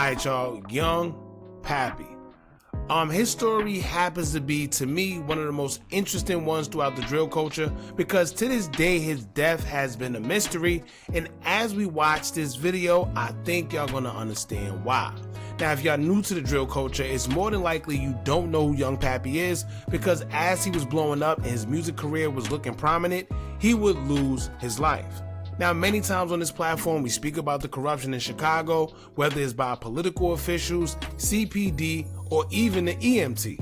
Alright y'all, Young Pappy. His story happens to be, to me, one of the most interesting ones throughout the drill culture, because to this day his death has been a mystery, and as we watch this video, I think y'all gonna understand why. Now, if y'all new to the drill culture, it's more than likely you don't know who Young Pappy is, because as he was blowing up and his music career was looking prominent, he would lose his life. Now, many times on this platform, we speak about the corruption in Chicago, whether it's by political officials, CPD, or even the EMT.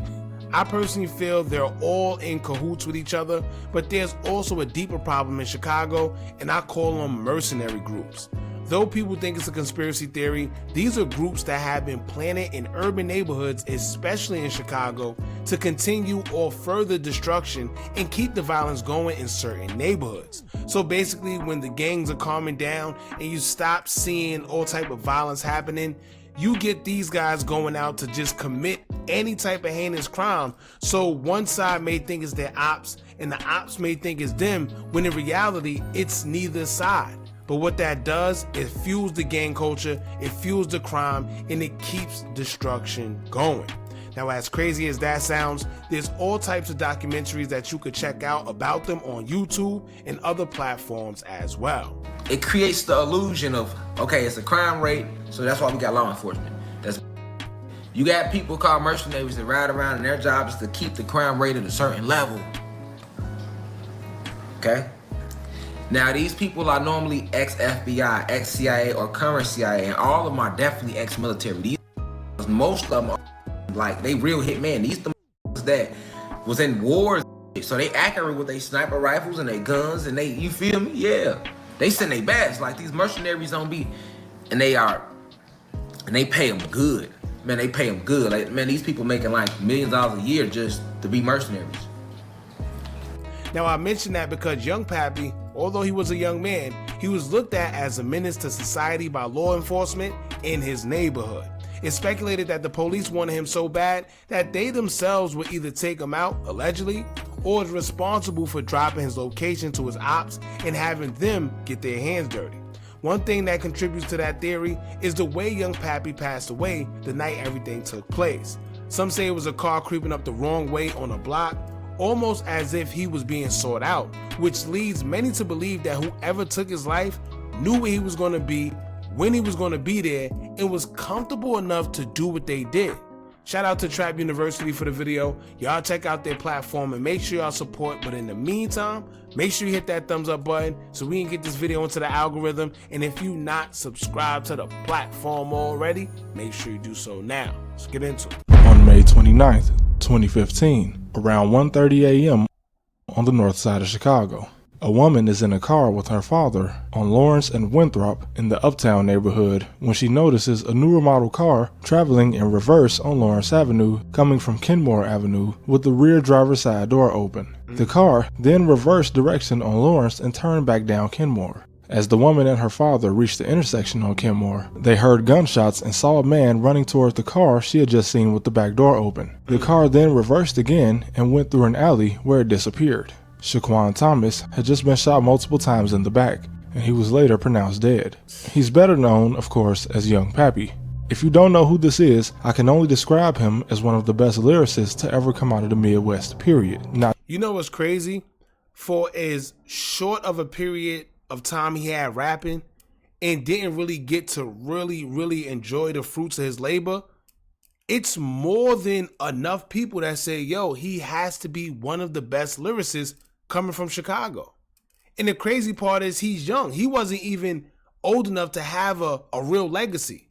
I personally feel they're all in cahoots with each other, but there's also a deeper problem in Chicago, and I call them mercenary groups. Though people think it's a conspiracy theory, these are groups that have been planted in urban neighborhoods, especially in Chicago, to continue or further destruction and keep the violence going in certain neighborhoods. So basically, when the gangs are calming down and you stop seeing all type of violence happening, you get these guys going out to just commit any type of heinous crime. So one side may think it's their ops and the ops may think it's them, when in reality, it's neither side. But what that does, it fuels the gang culture, it fuels the crime, and it keeps destruction going. Now, as crazy as that sounds, there's all types of documentaries that you could check out about them on YouTube and other platforms as well. It creates the illusion of, okay, it's a crime rate, so that's why we got law enforcement. You got people called mercenaries that ride around and their job is to keep the crime rate at a certain level. Okay? Now, these people are normally ex-FBI, ex-CIA, or current CIA, and all of them are definitely ex-military. Most of them are like, they real hitmen. These the that was in wars, so they accurate with their sniper rifles and their guns, and you feel me? Yeah. They send their best. Like, these mercenaries don't be, and they pay them good. Man, they pay them good. Like, man, these people making like millions of dollars a year just to be mercenaries. Now, I mention that because Young Pappy, although he was a young man, he was looked at as a menace to society by law enforcement in his neighborhood. It's speculated that the police wanted him so bad that they themselves would either take him out, allegedly, or is responsible for dropping his location to his ops and having them get their hands dirty. One thing that contributes to that theory is the way Young Pappy passed away the night everything took place. Some say it was a car creeping up the wrong way on a block, almost as if he was being sought out, which leads many to believe that whoever took his life knew where he was going to be, when he was going to be there, and was comfortable enough to do what they did. Shout out to Trap University for the video. Y'all check out their platform and make sure y'all support, but in the meantime, make sure you hit that thumbs up button so we can get this video into the algorithm, and if you not subscribed to the platform already, make sure you do so now. Let's get into it. On May 29th, 2015, around 1:30 a.m. on the north side of Chicago, a woman is in a car with her father on Lawrence and Winthrop in the Uptown neighborhood when she notices a newer model car traveling in reverse on Lawrence Avenue coming from Kenmore Avenue with the rear driver's side door open. The car then reversed direction on Lawrence and turned back down Kenmore. As the woman and her father reached the intersection on Kenmore, they heard gunshots and saw a man running toward the car she had just seen with the back door open. The car then reversed again and went through an alley where it disappeared. Shaquan Thomas had just been shot multiple times in the back, and he was later pronounced dead. He's better known, of course, as Young Pappy. If you don't know who this is, I can only describe him as one of the best lyricists to ever come out of the Midwest, period. You know what's crazy? For as short of a period of time he had rapping and didn't really get to really enjoy the fruits of his labor, it's more than enough people that say, yo, he has to be one of the best lyricists coming from Chicago. And the crazy part is he's young. He wasn't even old enough to have a real legacy.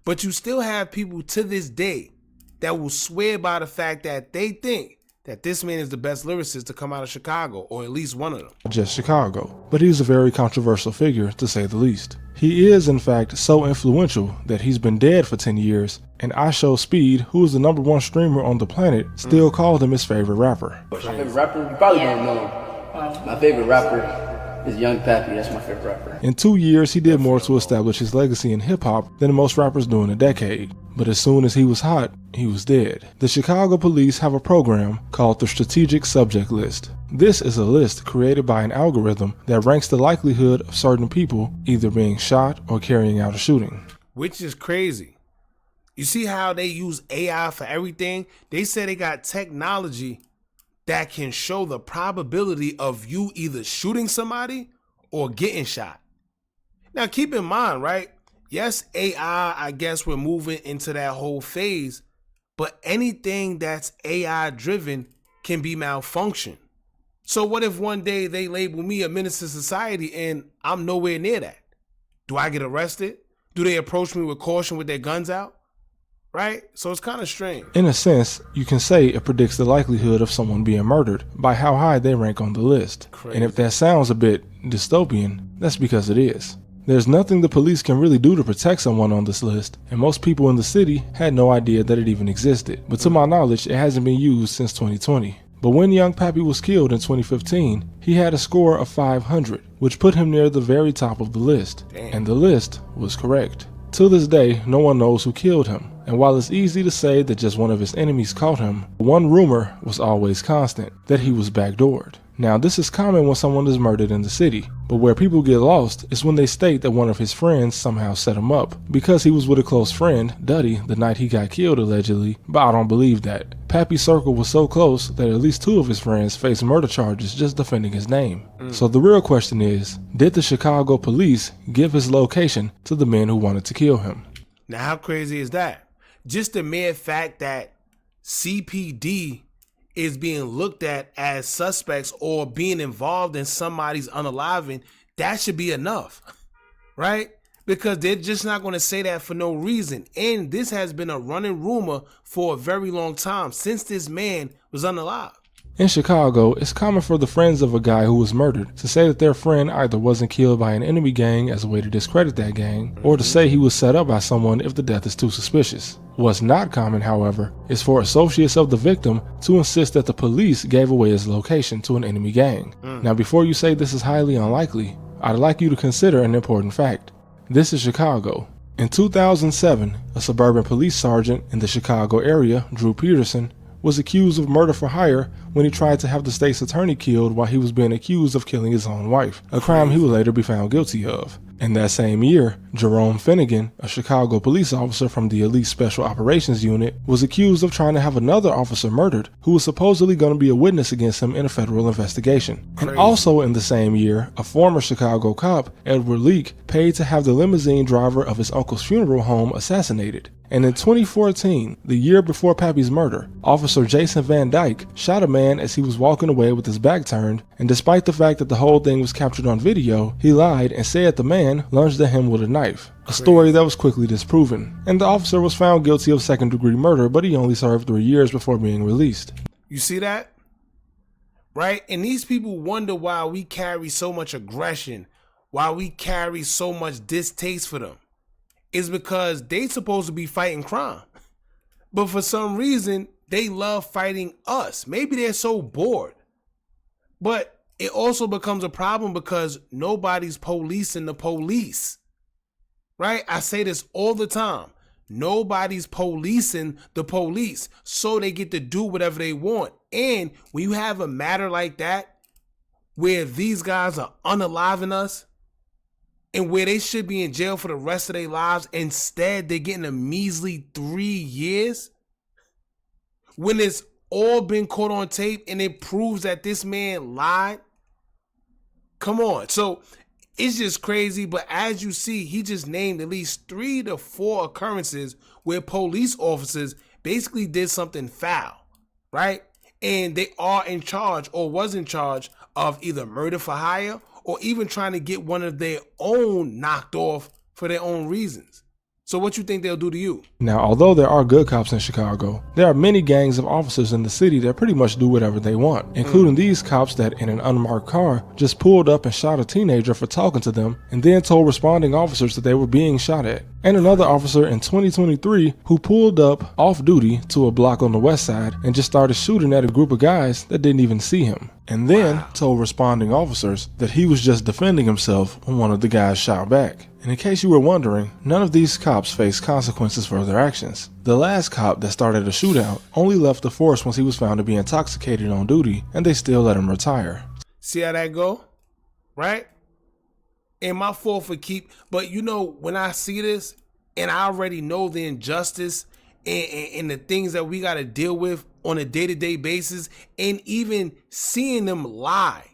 But you still have people to this day that will swear by the fact that they think that this man is the best lyricist to come out of Chicago, or at least one of them. Just Chicago, but he's a very controversial figure, to say the least. He is, in fact, so influential that he's been dead for 10 years, and iShowSpeed, who is the #1 streamer on the planet, still called him his favorite rapper. My favorite rapper? You probably don't know him. My favorite rapper is Young Pappy. That's my favorite rapper. In 2 years, he did more to establish his legacy in hip-hop than most rappers do in a decade. But as soon as he was hot, he was dead. The Chicago police have a program called the Strategic Subject List. This is a list created by an algorithm that ranks the likelihood of certain people either being shot or carrying out a shooting. Which is crazy. You see how they use AI for everything? They say they got technology that can show the probability of you either shooting somebody or getting shot. Now, keep in mind, right? Yes, AI, I guess we're moving into that whole phase, but anything that's AI driven can be malfunction. So what if one day they label me a menace to society and I'm nowhere near that? Do I get arrested? Do they approach me with caution with their guns out? Right? So it's kind of strange. In a sense, you can say it predicts the likelihood of someone being murdered by how high they rank on the list. Crazy. And if that sounds a bit dystopian, that's because it is. There's nothing the police can really do to protect someone on this list, and most people in the city had no idea that it even existed. But to my knowledge, it hasn't been used since 2020. But when young Pappy was killed in 2015, he had a score of 500, which put him near the very top of the list. Damn. And the list was correct. To this day, no one knows who killed him. And while it's easy to say that just one of his enemies caught him, one rumor was always constant, that he was backdoored. Now, this is common when someone is murdered in the city, but where people get lost is when they state that one of his friends somehow set him up, because he was with a close friend, Duddy, the night he got killed allegedly, but I don't believe that. Pappy's circle was so close that at least 2 of his friends faced murder charges just defending his name. So the real question is, did the Chicago police give his location to the men who wanted to kill him? Now, how crazy is that? Just the mere fact that CPD is being looked at as suspects or being involved in somebody's unaliving, that should be enough, right? Because they're just not going to say that for no reason. And this has been a running rumor for a very long time, since this man was unalive. In Chicago, it's common for the friends of a guy who was murdered to say that their friend either wasn't killed by an enemy gang as a way to discredit that gang, or to say he was set up by someone if the death is too suspicious. What's not common, however, is for associates of the victim to insist that the police gave away his location to an enemy gang. Now, before you say this is highly unlikely, I'd like you to consider an important fact. This is Chicago. In 2007, a suburban police sergeant in the Chicago area, Drew Peterson, was accused of murder for hire when he tried to have the state's attorney killed while he was being accused of killing his own wife, a crime he would later be found guilty of. In that same year, Jerome Finnegan, a Chicago police officer from the Elite Special Operations Unit, was accused of trying to have another officer murdered who was supposedly going to be a witness against him in a federal investigation. Crazy. And also in the same year, a former Chicago cop, Edward Leak, paid to have the limousine driver of his uncle's funeral home assassinated. And in 2014, the year before Pappy's murder, Officer Jason Van Dyke shot a man as he was walking away with his back turned, and despite the fact that the whole thing was captured on video, he lied and said the man lunged at him with a knife, a story that was quickly disproven. And the officer was found guilty of second-degree murder, but he only served 3 years before being released. You see that? Right? And these people wonder why we carry so much aggression, why we carry so much distaste for them. Is because they supposed to be fighting crime. But for some reason, they love fighting us. Maybe they're so bored. But it also becomes a problem because nobody's policing the police. Right? I say this all the time. Nobody's policing the police, so they get to do whatever they want. And when you have a matter like that, where these guys are unaliving us, and where they should be in jail for the rest of their lives, instead they're getting a measly 3 years, when it's all been caught on tape and it proves that this man lied. Come on. So it's just crazy. But as you see, he just named at least 3 to 4 occurrences where police officers basically did something foul, right? And they are in charge or was in charge of either murder for hire or even trying to get one of their own knocked off for their own reasons. So what you think they'll do to you? Now, although there are good cops in Chicago, there are many gangs of officers in the city that pretty much do whatever they want, including these cops that in an unmarked car just pulled up and shot a teenager for talking to them and then told responding officers that they were being shot at. And another officer in 2023 who pulled up off duty to a block on the west side and just started shooting at a group of guys that didn't even see him. And then told responding officers that he was just defending himself when one of the guys shot back. And in case you were wondering, none of these cops face consequences for their actions. The last cop that started a shootout only left the force once he was found to be intoxicated on duty, and they still let him retire. See how that go? Right? And my fault for but you know, when I see this, and I already know the injustice and the things that we got to deal with on a day-to-day basis, and even seeing them lie,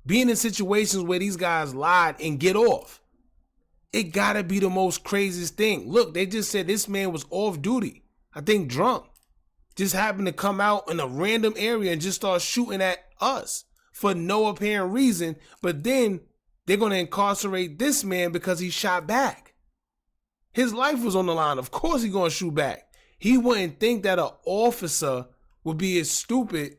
being in situations where these guys lied and get off, it gotta be the most craziest thing. Look, they just said this man was off duty, I think drunk, just happened to come out in a random area and just start shooting at us for no apparent reason, but then they're gonna incarcerate this man because he shot back. His life was on the line. Of course he's gonna shoot back. He wouldn't think that an officer would be as stupid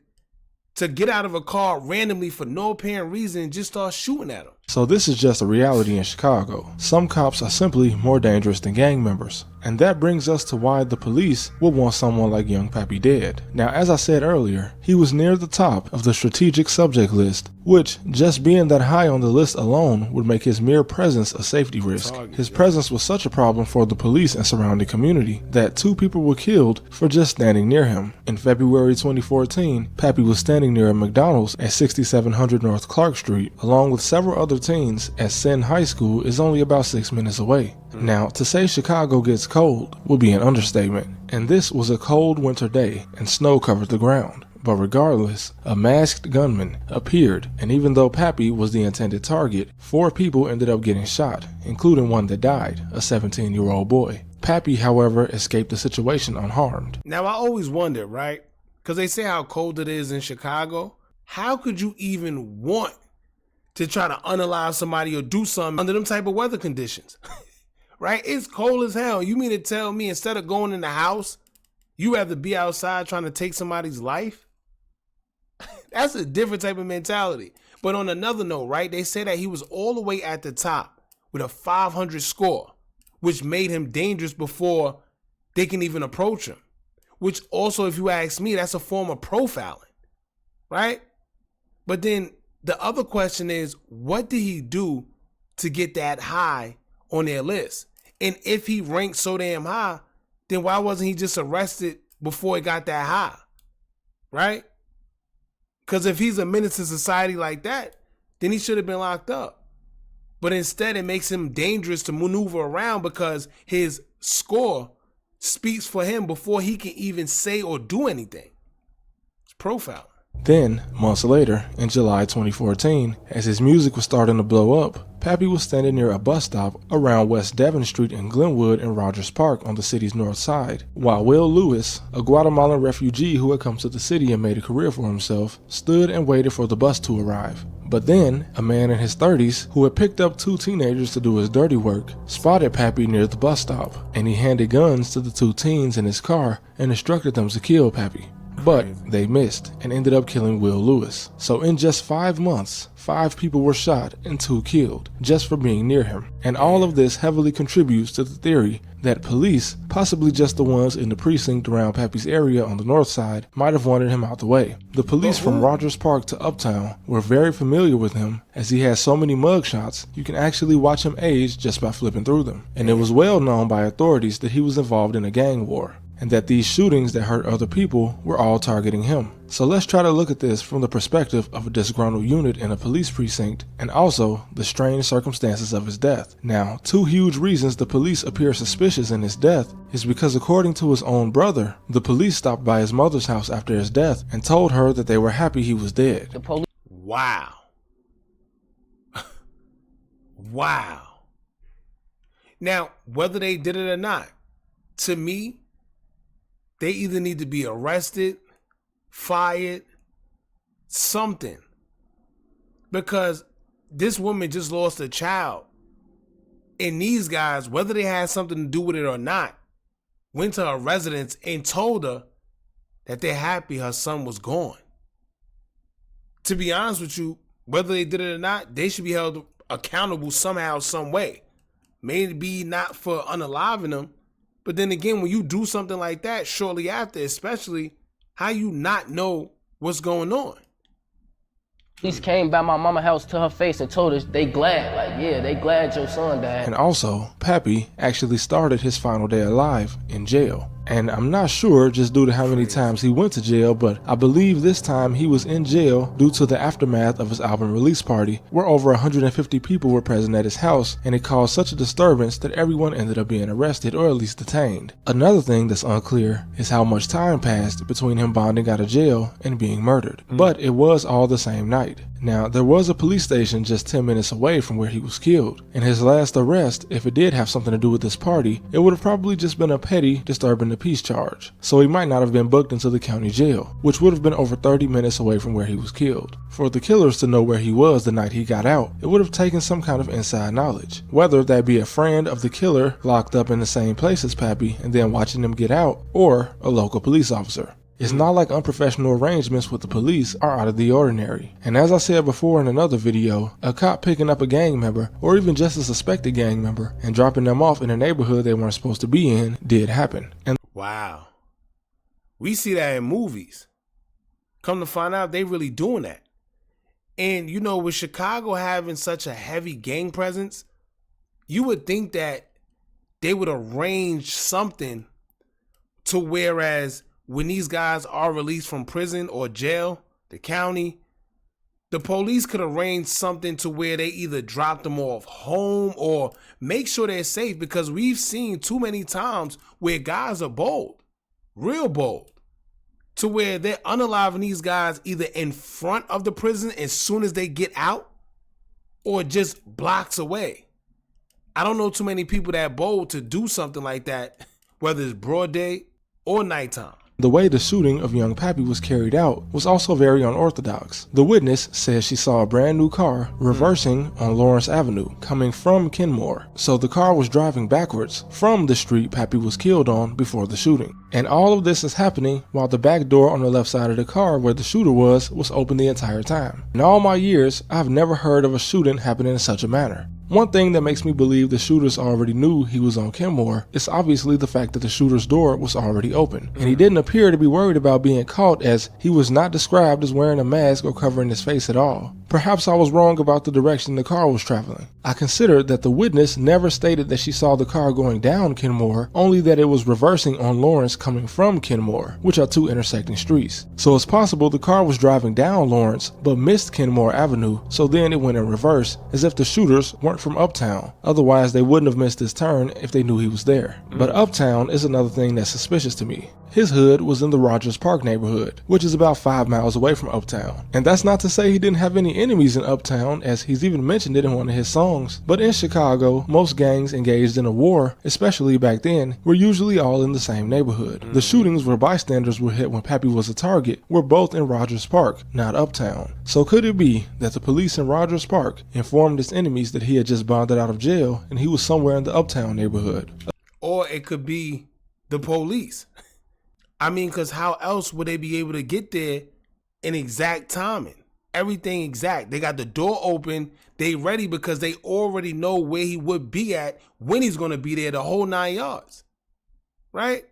to get out of a car randomly for no apparent reason and just start shooting at him. So this is just a reality in Chicago. Some cops are simply more dangerous than gang members. And that brings us to why the police would want someone like young Pappy dead. Now, as I said earlier, he was near the top of the strategic subject list, which, just being that high on the list alone, would make his mere presence a safety risk. His presence was such a problem for the police and surrounding community that 2 people were killed for just standing near him. In February 2014, Pappy was standing near a McDonald's at 6700 North Clark Street, along with several other teens, as Senn High School is only about 6 minutes away. Now, to say Chicago gets cold would be an understatement, and this was a cold winter day and snow covered the ground. But regardless, a masked gunman appeared, and even though Pappy was the intended target, 4 people ended up getting shot, including one that died, a 17-year-old boy. Pappy, however, escaped the situation unharmed. Now, I always wonder, right? Because they say how cold it is in Chicago. How could you even want to try to unalive somebody or do something under them type of weather conditions? Right? It's cold as hell. You mean to tell me instead of going in the house, you rather be outside trying to take somebody's life? That's a different type of mentality. But on another note, right, they say that he was all the way at the top with a 500 score, which made him dangerous before they can even approach him. Which also, if you ask me, that's a form of profiling, right? But then the other question is, what did he do to get that high on their list? And if he ranked so damn high, then why wasn't he just arrested before it got that high, right? Because if he's a menace to society like that, then he should have been locked up. But instead, it makes him dangerous to maneuver around because his score speaks for him before he can even say or do anything. It's profiling. Then, months later, in July 2014, as his music was starting to blow up, Pappy was standing near a bus stop around West Devon Street in Glenwood and Rogers Park on the city's north side, while Will Lewis, a Guatemalan refugee who had come to the city and made a career for himself, stood and waited for the bus to arrive. But then, a man in his 30s, who had picked up 2 teenagers to do his dirty work, spotted Pappy near the bus stop, and he handed guns to the 2 teens in his car and instructed them to kill Pappy. But they missed and ended up killing Will Lewis. So in just 5 months, 5 people were shot and 2 killed just for being near him. And all of this heavily contributes to the theory that police, possibly just the ones in the precinct around Pappy's area on the north side, might have wanted him out the way. The police from Rogers Park to Uptown were very familiar with him, as he has so many mugshots you can actually watch him age just by flipping through them. And it was well known by authorities that he was involved in a gang war, and that these shootings that hurt other people were all targeting him. So let's try to look at this from the perspective of a disgruntled unit in a police precinct, and also the strange circumstances of his death. Now, 2 huge reasons the police appear suspicious in his death is because, according to his own brother, the police stopped by his mother's house after his death and told her that they were happy he was dead. Wow. Wow. Now, whether they did it or not, to me, they either need to be arrested, fired, something. Because this woman just lost a child. And these guys, whether they had something to do with it or not, went to her residence and told her that they're happy her son was gone. To be honest with you, whether they did it or not, they should be held accountable somehow, some way. Maybe not for unaliving them, but then again, when you do something like that shortly after, especially, how you not know what's going on? Police came by my mama's house to her face and told us they glad, like, like, yeah, they glad your son died. And also, Pappy actually started his final day alive in jail. And I'm not sure just due to how many times he went to jail, but I believe this time he was in jail due to the aftermath of his album release party, where over 150 people were present at his house, and it caused such a disturbance that everyone ended up being arrested or at least detained. Another thing that's unclear is how much time passed between him bonding out of jail and being murdered, but it was all the same night. Now, there was a police station just 10 minutes away from where he was killed, and his last arrest, if it did have something to do with this party, it would have probably just been a petty disturbing the peace charge, so he might not have been booked into the county jail, which would have been over 30 minutes away from where he was killed. For the killers to know where he was the night he got out, it would have taken some kind of inside knowledge, whether that be a friend of the killer locked up in the same place as Pappy and then watching him get out, or a local police officer. It's not like unprofessional arrangements with the police are out of the ordinary. And as I said before in another video, a cop picking up a gang member, or even just a suspected gang member, and dropping them off in a neighborhood they weren't supposed to be in did happen. And wow. We see that in movies. Come to find out, they really doing that. And you know, with Chicago having such a heavy gang presence, you would think that they would arrange something to whereas when these guys are released from prison or jail, the county, the police could arrange something to where they either drop them off home or make sure they're safe, because we've seen too many times where guys are bold, real bold, to where they're unaliving these guys either in front of the prison as soon as they get out or just blocks away. I don't know too many people that bold to do something like that, whether it's broad day or nighttime. the way the shooting of young Pappy was carried out was also very unorthodox. The witness says she saw a brand new car reversing on Lawrence Avenue, coming from Kenmore. So the car was driving backwards from the street Pappy was killed on before the shooting. And all of this is happening while the back door on the left side of the car where the shooter was open the entire time. In all my years, I've never heard of a shooting happening in such a manner. One thing that makes me believe the shooters already knew he was on Kenmore is obviously the fact that the shooter's door was already open, and he didn't appear to be worried about being caught, as he was not described as wearing a mask or covering his face at all. Perhaps I was wrong about the direction the car was traveling. I considered that the witness never stated that she saw the car going down Kenmore, only that it was reversing on Lawrence coming from Kenmore, which are two intersecting streets. So it's possible the car was driving down Lawrence but missed Kenmore Avenue, so then it went in reverse, as if the shooters weren't from Uptown. Otherwise they wouldn't have missed his turn if they knew he was there. But Uptown is another thing that's suspicious to me. His hood was in the Rogers Park neighborhood, which is about 5 miles away from Uptown. And that's not to say he didn't have any enemies in Uptown, as he's even mentioned it in one of his songs. But in Chicago, most gangs engaged in a war, especially back then, were usually all in the same neighborhood. The shootings where bystanders were hit when Pappy was a target were both in Rogers Park, not Uptown. So could it be that the police in Rogers Park informed his enemies that he had just bonded out of jail and he was somewhere in the Uptown neighborhood? Or it could be the police. I mean, because how else would they be able to get there in exact timing? Everything exact. They got the door open. They ready because they already know where he would be at, when he's going to be there, the whole 9 yards. Right?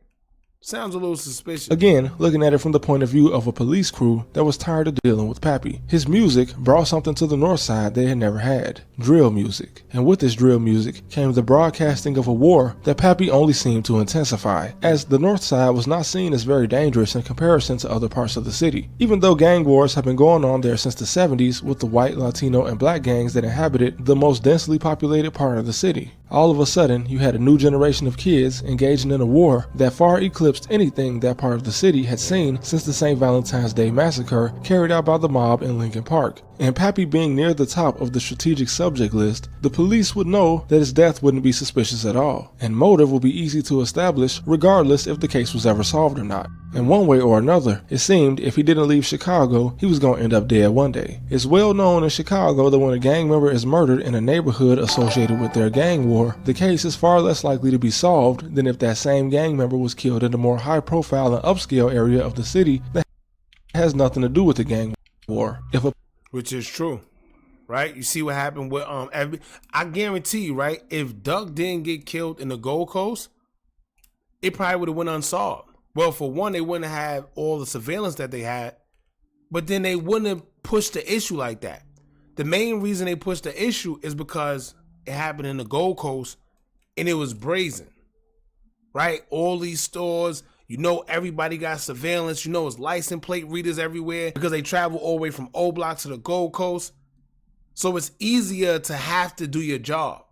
Sounds a little suspicious. Again, looking at it from the point of view of a police crew that was tired of dealing with Pappy. His music brought something to the north side they had never had. Drill music. And with this drill music came the broadcasting of a war that Pappy only seemed to intensify, as the north side was not seen as very dangerous in comparison to other parts of the city. Even though gang wars have been going on there since the 70s with the white, Latino, and black gangs that inhabited the most densely populated part of the city. All of a sudden, you had a new generation of kids engaging in a war that far eclipsed anything that part of the city had seen since the St. Valentine's Day massacre carried out by the mob in Lincoln Park. And Pappy being near the top of the strategic subject list, the police would know that his death wouldn't be suspicious at all, and motive would be easy to establish regardless if the case was ever solved or not. And one way or another, it seemed if he didn't leave Chicago, he was going to end up dead one day. It's well known in Chicago that when a gang member is murdered in a neighborhood associated with their gang war, the case is far less likely to be solved than if that same gang member was killed in a more high-profile and upscale area of the city that has nothing to do with the gang war. Which is true, right? You see what happened with I guarantee you, right? If Duck didn't get killed in the Gold Coast, it probably would have went unsolved. Well, for one, they wouldn't have all the surveillance that they had, but then they wouldn't have pushed the issue like that. The main reason they pushed the issue is because it happened in the Gold Coast and it was brazen, right? All these stores, everybody got surveillance, it's license plate readers everywhere because they travel all the way from O Block to the Gold Coast. So it's easier to have to do your job.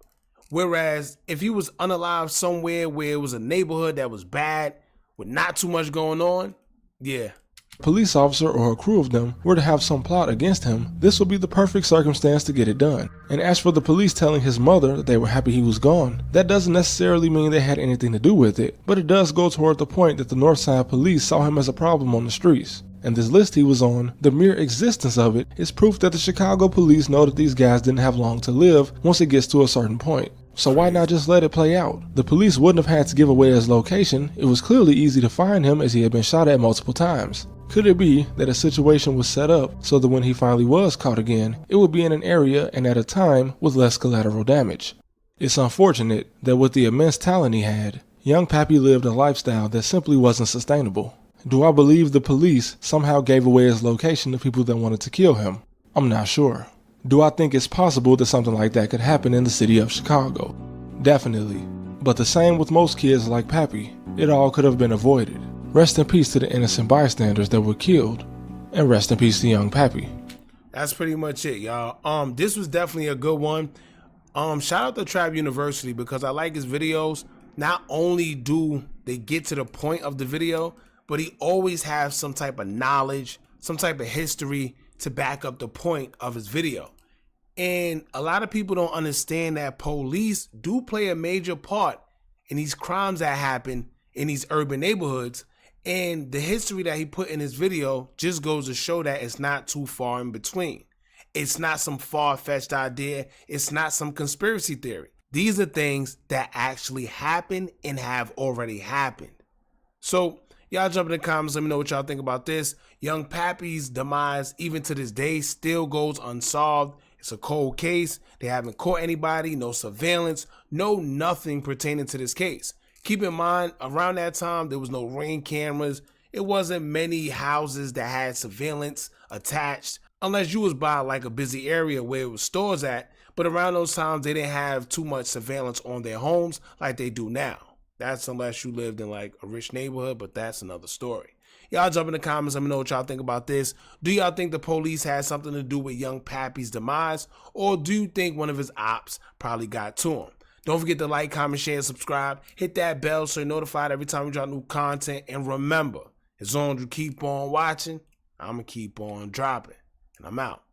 Whereas if he was unalive somewhere where it was a neighborhood that was bad with not too much going on, yeah. Police officer or a crew of them were to have some plot against him, this would be the perfect circumstance to get it done. And as for the police telling his mother that they were happy he was gone, that doesn't necessarily mean they had anything to do with it, but it does go toward the point that the Northside police saw him as a problem on the streets. And this list he was on, the mere existence of it, is proof that the Chicago police know that these guys didn't have long to live once it gets to a certain point. So why not just let it play out? The police wouldn't have had to give away his location. It was clearly easy to find him as he had been shot at multiple times. Could it be that a situation was set up so that when he finally was caught again, it would be in an area and at a time with less collateral damage? It's unfortunate that with the immense talent he had, young Pappy lived a lifestyle that simply wasn't sustainable. Do I believe the police somehow gave away his location to people that wanted to kill him? I'm not sure. Do I think it's possible that something like that could happen in the city of Chicago? Definitely. But the same with most kids like Pappy, it all could have been avoided. Rest in peace to the innocent bystanders that were killed, and rest in peace to young Pappy. That's pretty much it, y'all. This was definitely a good one. Shout out to Trap University because I like his videos. Not only do they get to the point of the video, but he always has some type of knowledge, some type of history to back up the point of his video. And a lot of people don't understand that police do play a major part in these crimes that happen in these urban neighborhoods. And the history that he put in his video just goes to show that it's not too far in between. It's not some far-fetched idea. It's not some conspiracy theory. These are things that actually happen and have already happened. So y'all jump in the comments. Let me know what y'all think about this. Young Pappy's demise, even to this day, still goes unsolved. It's a cold case. They haven't caught anybody, no surveillance, no nothing pertaining to this case. Keep in mind, around that time, there was no Ring cameras. It wasn't many houses that had surveillance attached, unless you was by like a busy area where it was stores at. But around those times, they didn't have too much surveillance on their homes like they do now. That's unless you lived in like a rich neighborhood, but that's another story. Y'all jump in the comments. Let me know what y'all think about this. Do y'all think the police had something to do with young Pappy's demise? Or do you think one of his ops probably got to him? Don't forget to like, comment, share, and subscribe. Hit that bell so you're notified every time we drop new content. And remember, as long as you keep on watching, I'm going to keep on dropping. And I'm out.